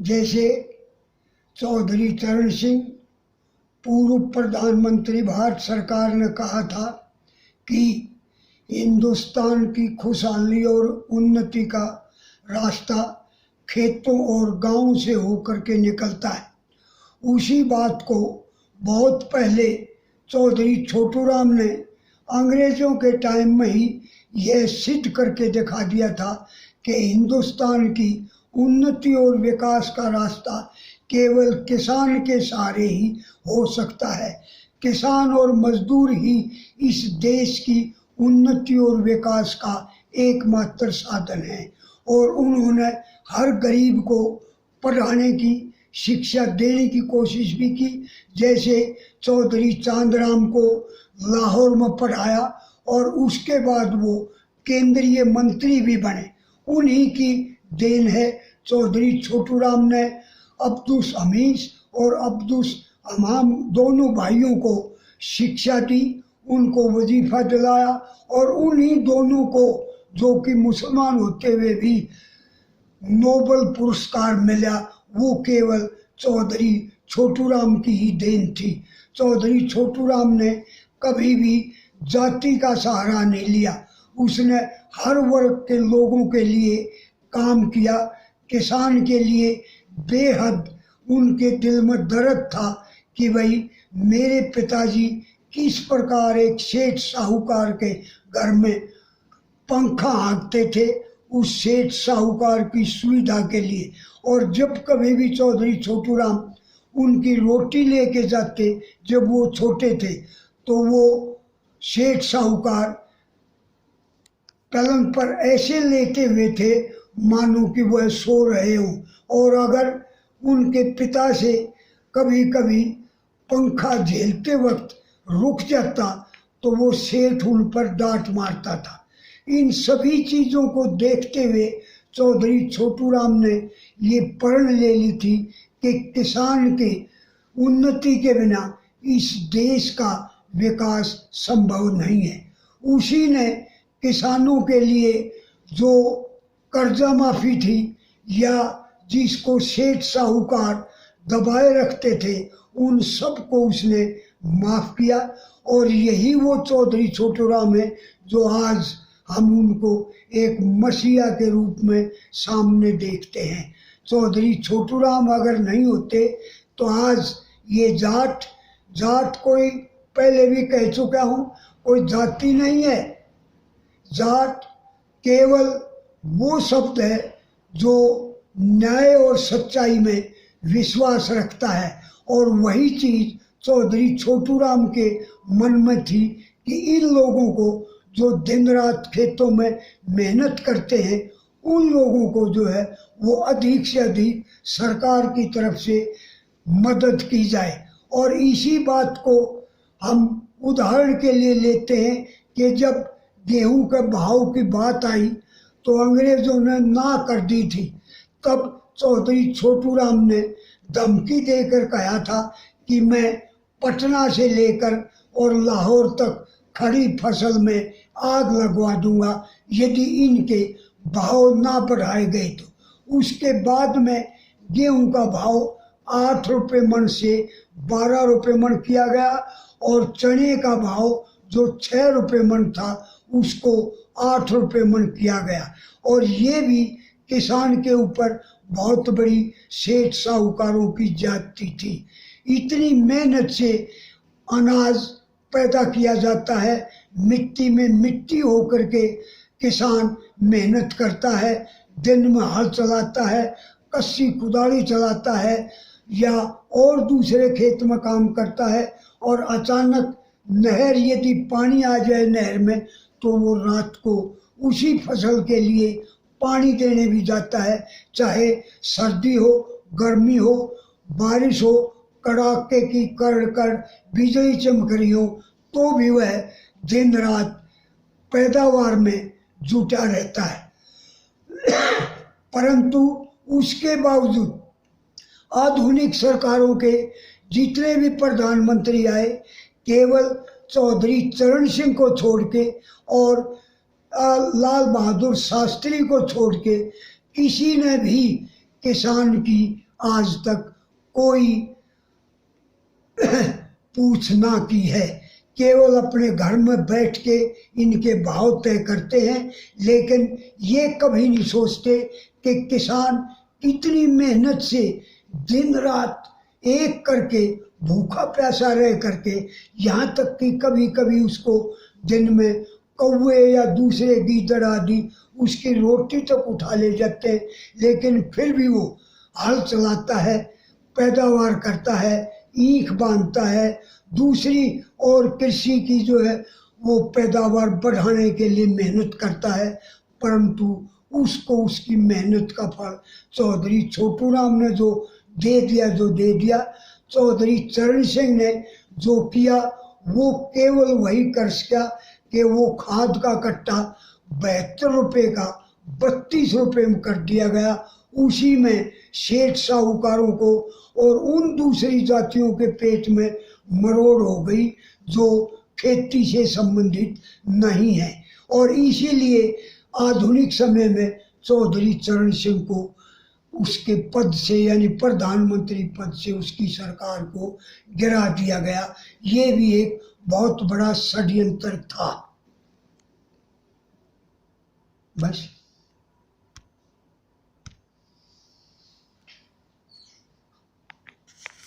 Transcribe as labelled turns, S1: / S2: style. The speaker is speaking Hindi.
S1: जैसे चौधरी चरण सिंह पूर्व प्रधानमंत्री भारत सरकार ने कहा था कि हिंदुस्तान की खुशहाली और उन्नति का रास्ता खेतों और गांवों से होकर के निकलता है। उसी बात को बहुत पहले चौधरी छोटूराम ने अंग्रेजों के टाइम में ही यह सिद्ध करके दिखा दिया था कि हिंदुस्तान की उन्नति और विकास का रास्ता केवल किसान के सहारे ही हो सकता है। किसान और मजदूर ही इस देश की उन्नति और विकास का एकमात्र साधन है। और उन्होंने हर गरीब को पढ़ाने की, शिक्षा देने की कोशिश भी की। जैसे चौधरी चांदराम को लाहौर में पढ़ाया और उसके बाद वो केंद्रीय मंत्री भी बने। उन्हीं की देन है। चौधरी छोटूराम ने अब्दुस हमीद और अब्दुस हमाम दोनों भाइयों को शिक्षा दी, उनको वजीफा दिलाया और उन्हीं दोनों को, जो कि मुसलमान होते हुए भी नोबल पुरस्कार मिला, वो केवल चौधरी छोटूराम की ही देन थी। चौधरी छोटूराम ने कभी भी जाति का सहारा नहीं लिया। उसने हर वर्ग के लोगों के लिए काम किया। किसान के लिए बेहद उनके दिल में दर्द था कि भाई मेरे पिताजी किस प्रकार एक सेठ साहूकार के घर में पंखा हाँकते थे, उस सेठ साहूकार की सुविधा के लिए। और जब कभी भी चौधरी छोटूराम उनकी रोटी लेके जाते, जब वो छोटे थे, तो वो सेठ साहूकार पलंग पर ऐसे लेटे हुए थे मानो कि वह सो रहे हों। और अगर उनके पिता से कभी कभी पंखा झेलते वक्त रुक जाता तो वो सेठ उन पर डांट मारता था। इन सभी चीज़ों को देखते हुए चौधरी छोटूराम ने ये प्रण ले ली थी कि किसान के उन्नति के बिना इस देश का विकास संभव नहीं है। उसी ने किसानों के लिए जो कर्जा माफी थी या जिसको सेठ साहूकार दबाए रखते थे, उन सब को उसने माफ किया। और यही वो चौधरी छोटूराम है जो आज हम उनको एक मसीहा के रूप में सामने देखते हैं। चौधरी छोटूराम अगर नहीं होते तो आज ये जाट कोई, पहले भी कह चुका हूँ, कोई जाति नहीं है। जाट केवल वो शब्द है जो न्याय और सच्चाई में विश्वास रखता है। और वही चीज़ चौधरी छोटूराम के मन में थी कि इन लोगों को जो दिन रात खेतों में मेहनत करते हैं, उन लोगों को जो है वो अधिक से अधिक सरकार की तरफ से मदद की जाए। और इसी बात को हम उदाहरण के लिए लेते हैं कि जब गेहूं के भाव की बात आई तो अंग्रेजों ने ना कर दी थी। तब चौधरी छोटूराम ने धमकी देकर कहा था कि मैं पटना से लेकर और लाहौर तक खड़ी फसल में आग लगवा दूंगा यदि इनके भाव ना बढ़ाए गए तो। उसके बाद में गेहूं का भाव 8 रुपये मन से 12 रुपये मन किया गया और चने का भाव जो 6 रुपये मन था उसको 8 रुपये मन किया गया। और ये भी किसान के ऊपर बहुत बड़ी सेठ साहूकारों की ज्यादती थी। इतनी मेहनत से अनाज पैदा किया जाता है, मिट्टी में मिट्टी होकर के किसान मेहनत करता है, दिन में हल चलाता है, कस्सी कुदाड़ी चलाता है या और दूसरे खेत में काम करता है। और अचानक नहर, यदि पानी आ जाए नहर में, तो वो रात को उसी फसल के लिए पानी देने भी जाता है। चाहे सर्दी हो, गर्मी हो, बारिश हो, कड़ाके की कड़कड़ बिजली चमक रही हो, तो भी वह दिन रात पैदावार में जुटा रहता है। परंतु उसके बावजूद आधुनिक सरकारों के जितने भी प्रधानमंत्री आए, केवल चौधरी चरण सिंह को छोड़ के और लाल बहादुर शास्त्री को छोड़ के किसी ने भी किसान की आज तक कोई पूछ ना की है। केवल अपने घर में बैठ के इनके भाव तय करते हैं, लेकिन ये कभी नहीं सोचते कि किसान कितनी मेहनत से दिन रात एक करके भूखा प्यासा रह करके, यहाँ तक कि कभी कभी उसको दिन में कौवे या दूसरे गीदड़ आदि उसकी रोटी तक उठा ले जाते हैं, लेकिन फिर भी वो हल चलाता है, पैदावार करता है, ईख बांधता है, दूसरी और कृषि की जो है वो पैदावार बढ़ाने के लिए मेहनत करता है। परंतु उसको उसकी मेहनत का फल चौधरी छोटू राम ने जो दे दिया, चौधरी चरण सिंह ने जो किया वो केवल वही कर सका कि वो खाद का कट्टा 72 रुपये का 32 रुपये में कर दिया गया। उसी में सेठ साहूकारों को और उन दूसरी जातियों के पेट में मरोड़ हो गई जो खेती से संबंधित नहीं है, और इसीलिए आधुनिक समय में चौधरी चरण सिंह को उसके पद से यानी प्रधानमंत्री पद से उसकी सरकार को गिरा दिया गया। ये भी एक बहुत बड़ा षड्यंत्र था। बस।